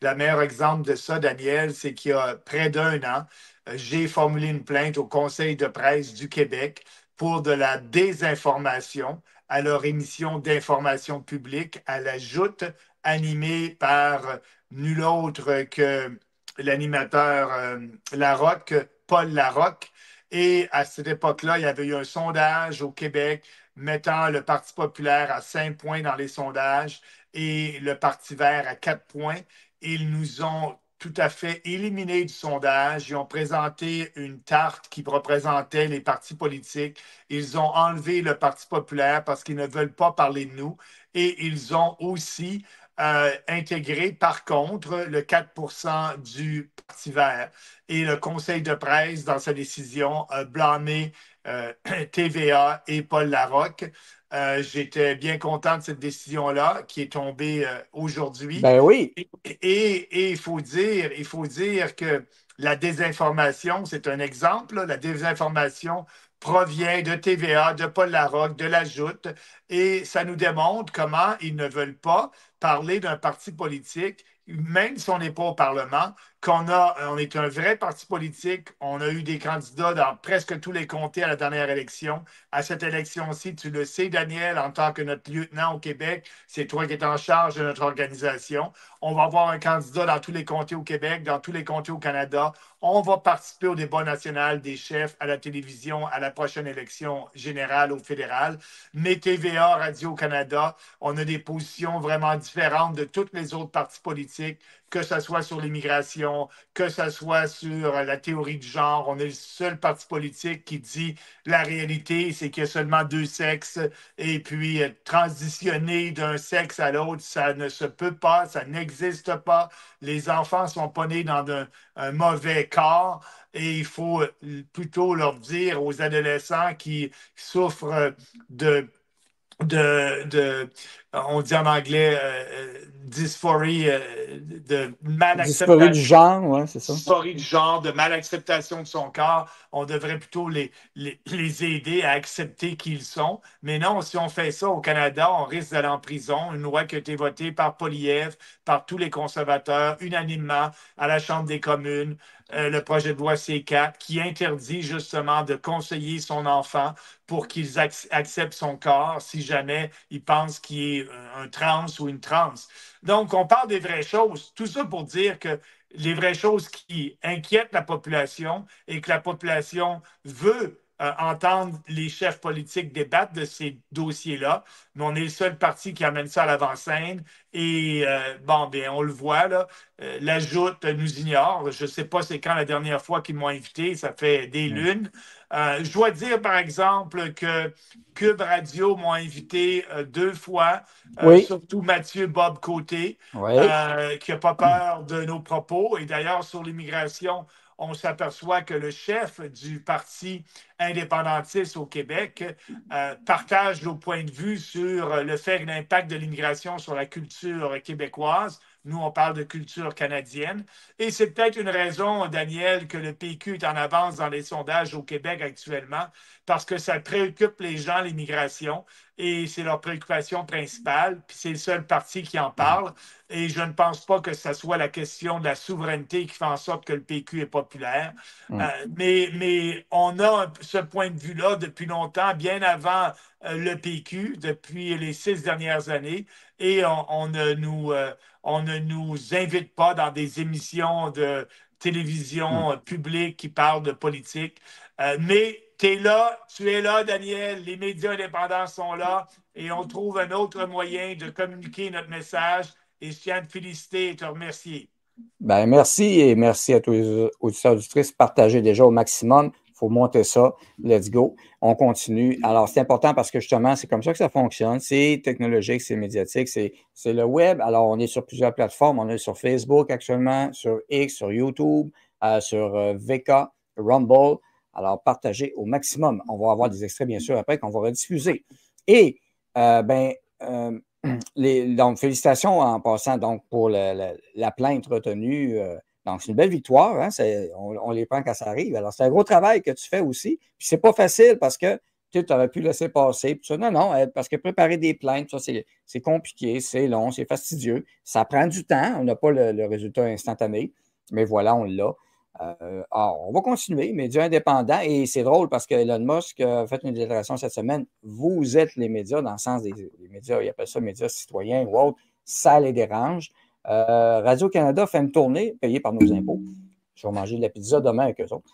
Le meilleur exemple de ça, Daniel, c'est qu'il y a près d'un an, j'ai formulé une plainte au Conseil de presse du Québec pour de la désinformation à leur émission d'information publique à la Joute, animée par nul autre que l'animateur Larocque, Paul Larocque. Et à cette époque-là, il y avait eu un sondage au Québec mettant le Parti populaire à 5 points dans les sondages et le Parti vert à 4 points. Ils nous ont tout à fait éliminés du sondage. Ils ont présenté une tarte qui représentait les partis politiques. Ils ont enlevé le Parti populaire parce qu'ils ne veulent pas parler de nous. Et ils ont aussi intégré, par contre, le 4 du Parti vert. Et le Conseil de presse, dans sa décision, a blâmé TVA et Paul Larocque. J'étais bien content de cette décision-là qui est tombée aujourd'hui. Ben oui. Et il faut dire que la désinformation, c'est un exemple. Là. La désinformation provient de TVA, de Paul Larocque, de la Joute, et ça nous démontre comment ils ne veulent pas parler d'un parti politique, même si on n'est pas au Parlement, on est un vrai parti politique. On a eu des candidats dans presque tous les comtés à la dernière élection. À cette élection-ci, tu le sais, Daniel, en tant que notre lieutenant au Québec, c'est toi qui es en charge de notre organisation. On va avoir un candidat dans tous les comtés au Québec, dans tous les comtés au Canada. On va participer au débat national des chefs à la télévision à la prochaine élection générale au fédéral. Mais TVA, Radio-Canada, on a des positions vraiment différentes de tous les autres partis politiques, que ce soit sur l'immigration, que ce soit sur la théorie du genre. On est le seul parti politique qui dit la réalité, c'est qu'il y a seulement deux sexes et puis transitionner d'un sexe à l'autre, ça ne se peut pas, ça n'existe pas. Les enfants sont pas nés dans un mauvais corps et il faut plutôt leur dire aux adolescents qui souffrent de on dit en anglais, dysphorie, de Dysphorie mal-acceptation du genre, ouais, c'est ça. dysphorie du genre, de mal-acceptation de son corps. On devrait plutôt les aider à accepter qui ils sont. Mais non, si on fait ça au Canada, on risque d'aller en prison. Une loi qui a été votée par Poilievre, par tous les conservateurs, unanimement, à la Chambre des communes, le projet de loi C4, qui interdit justement de conseiller son enfant pour qu'il accepte son corps si jamais il pense qu'il est un trans ou une trans. Donc, on parle des vraies choses. Tout ça pour dire que les vraies choses qui inquiètent la population et que la population veut entendre les chefs politiques débattre de ces dossiers-là. Mais on est le seul parti qui amène ça à l'avant-scène. Et bon, bien, on le voit, là, la Joute nous ignore. Je ne sais pas c'est quand la dernière fois qu'ils m'ont invité, ça fait des Mm. lunes. Je dois dire, par exemple, que Cube Radio m'ont invité 2 fois, Oui, surtout Mathieu Bob Côté, oui. qui n'a pas peur de nos propos. Et d'ailleurs, sur l'immigration, on s'aperçoit que le chef du parti indépendantiste au Québec partage nos points de vue sur le fait que l'impact de l'immigration sur la culture québécoise. Nous, on parle de culture canadienne. Et c'est peut-être une raison, Daniel, que le PQ est en avance dans les sondages au Québec actuellement, parce que ça préoccupe les gens, l'immigration, et c'est leur préoccupation principale, puis c'est le seul parti qui en parle. Et je ne pense pas que ce soit la question de la souveraineté qui fait en sorte que le PQ est populaire. Mm. Mais on a ce point de vue-là depuis longtemps, bien avant le PQ, depuis les 6 dernières années, et on ne nous invite pas dans des émissions de Mm. télévision publique qui parlent de politique. Mais tu es là, Daniel, les médias indépendants sont là, et on trouve un autre moyen de communiquer notre message. Et je tiens à te féliciter et te remercier. Ben, merci et merci à tous les auditeurs et auditrices. Partagez déjà au maximum. Il faut monter ça. Let's go. On continue. Alors, c'est important parce que justement, c'est comme ça que ça fonctionne. C'est technologique, c'est médiatique, c'est le web. Alors, on est sur plusieurs plateformes. On est sur Facebook actuellement, sur X, sur YouTube, sur VK, Rumble. Alors, partagez au maximum. On va avoir des extraits, bien sûr, après qu'on va rediffuser. Et, ben, donc, félicitations en passant donc, pour la plainte retenue. Donc, c'est une belle victoire. Hein, on les prend quand ça arrive. Alors, c'est un gros travail que tu fais aussi. Puis, c'est pas facile parce que Tu aurais pu laisser passer. Puis ça, non, non, parce que préparer des plaintes, ça, c'est compliqué, c'est long, c'est fastidieux. Ça prend du temps. On n'a pas le résultat instantané. Mais voilà, on l'a. Alors, on va continuer, médias indépendants. Et c'est drôle parce que Elon Musk a fait une déclaration cette semaine. Vous êtes les médias, dans le sens des médias, il appelle ça médias citoyens ou autres. Ça les dérange. Radio-Canada fait une tournée payée par nos impôts. Je vais manger de la pizza demain avec eux autres.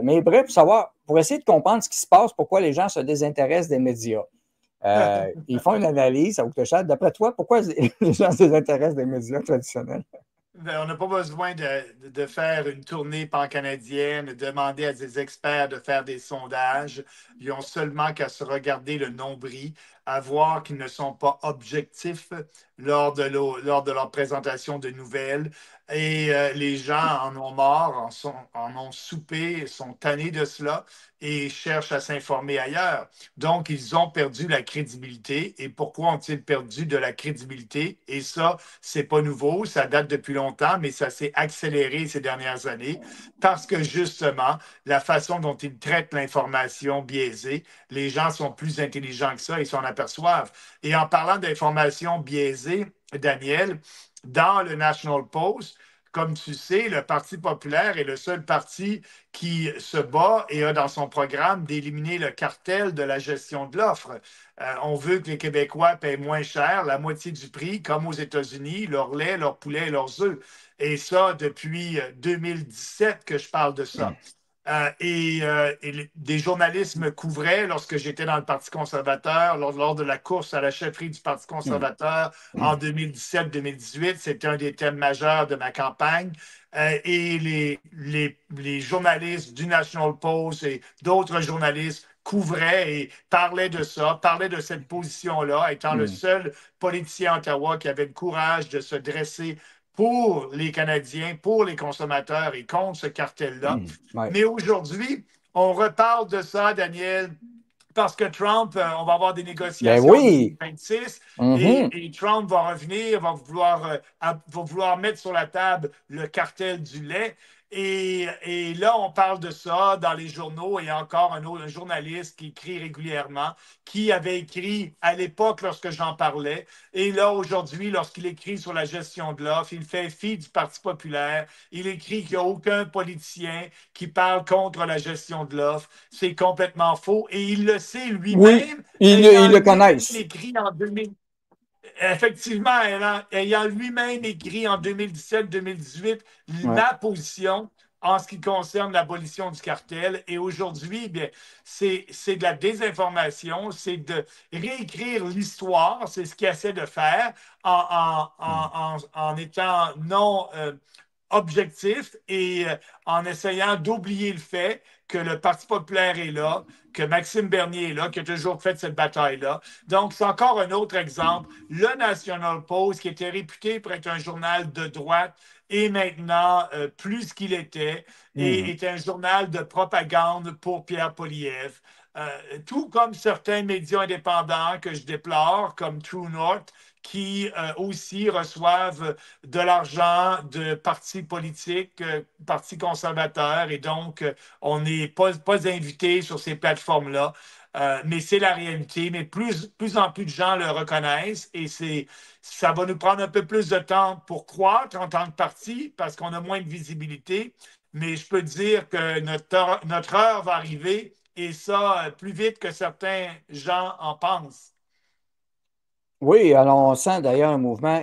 Mais bref, pour essayer de comprendre ce qui se passe, pourquoi les gens se désintéressent des médias. Ils font une analyse, ça vous cher. D'après toi, pourquoi les gens se désintéressent des médias traditionnels? Ben, on n'a pas besoin de faire une tournée pan-canadienne, de demander à des experts de faire des sondages. Ils ont seulement qu'à se regarder le nombril, à voir qu'ils ne sont pas objectifs lors de leur présentation de nouvelles. Et les gens en ont marre, en ont soupé, sont tannés de cela et cherchent à s'informer ailleurs. Donc, ils ont perdu la crédibilité. Et pourquoi ont-ils perdu de la crédibilité? Et ça, c'est pas nouveau, ça date depuis longtemps, mais ça s'est accéléré ces dernières années parce que justement, la façon dont ils traitent l'information biaisée, les gens sont plus intelligents que ça, ils s'en aperçoivent. Et en parlant d'information biaisée, Daniel, dans le National Post, comme tu sais, le Parti populaire est le seul parti qui se bat et a dans son programme d'éliminer le cartel de la gestion de l'offre. On veut que les Québécois paient moins cher, la moitié du prix, comme aux États-Unis, leur lait, leur poulet et leurs œufs. Et ça, depuis 2017 que je parle de ça. Des journalistes me couvraient lorsque j'étais dans le Parti conservateur, lors de la course à la chefferie du Parti conservateur en 2017-2018. C'était un des thèmes majeurs de ma campagne. Et les journalistes du National Post et d'autres journalistes couvraient et parlaient de ça, parlaient de cette position-là, étant le seul politicien à Ottawa qui avait le courage de se dresser pour les Canadiens, pour les consommateurs et contre ce cartel-là. Ouais. Mais aujourd'hui, on reparle de ça, Daniel, parce que Trump, on va avoir des négociations en 2026 et Trump va revenir, va vouloir mettre sur la table le cartel du lait. Et là, on parle de ça dans les journaux. Et il y a encore un journaliste qui écrit régulièrement, qui avait écrit à l'époque lorsque j'en parlais. Et là, aujourd'hui, lorsqu'il écrit sur la gestion de l'offre, il fait fi du Parti populaire. Il écrit qu'il n'y a aucun politicien qui parle contre la gestion de l'offre. C'est complètement faux. Et il le sait lui-même. Oui, ils le connaissent. Écrit en 2000. Effectivement, ayant lui-même écrit en 2017-2018 ma position en ce qui concerne l'abolition du cartel. Et aujourd'hui, bien, c'est de la désinformation, c'est de réécrire l'histoire, c'est ce qu'il essaie de faire en étant non objectif et en essayant d'oublier le fait que le Parti populaire est là, que Maxime Bernier est là, qui a toujours fait cette bataille-là. Donc, c'est encore un autre exemple. Le National Post, qui était réputé pour être un journal de droite, est maintenant plus qu'il était et est un journal de propagande pour Pierre Poilievre. Tout comme certains médias indépendants que je déplore, comme True North, qui aussi reçoivent de l'argent de partis politiques, partis conservateurs, et donc on n'est pas invité sur ces plateformes-là. Mais c'est la réalité. Mais plus en plus de gens le reconnaissent et ça va nous prendre un peu plus de temps pour croître en tant que parti parce qu'on a moins de visibilité. Mais je peux dire que notre heure va arriver et ça plus vite que certains gens en pensent. Oui, alors on sent d'ailleurs un mouvement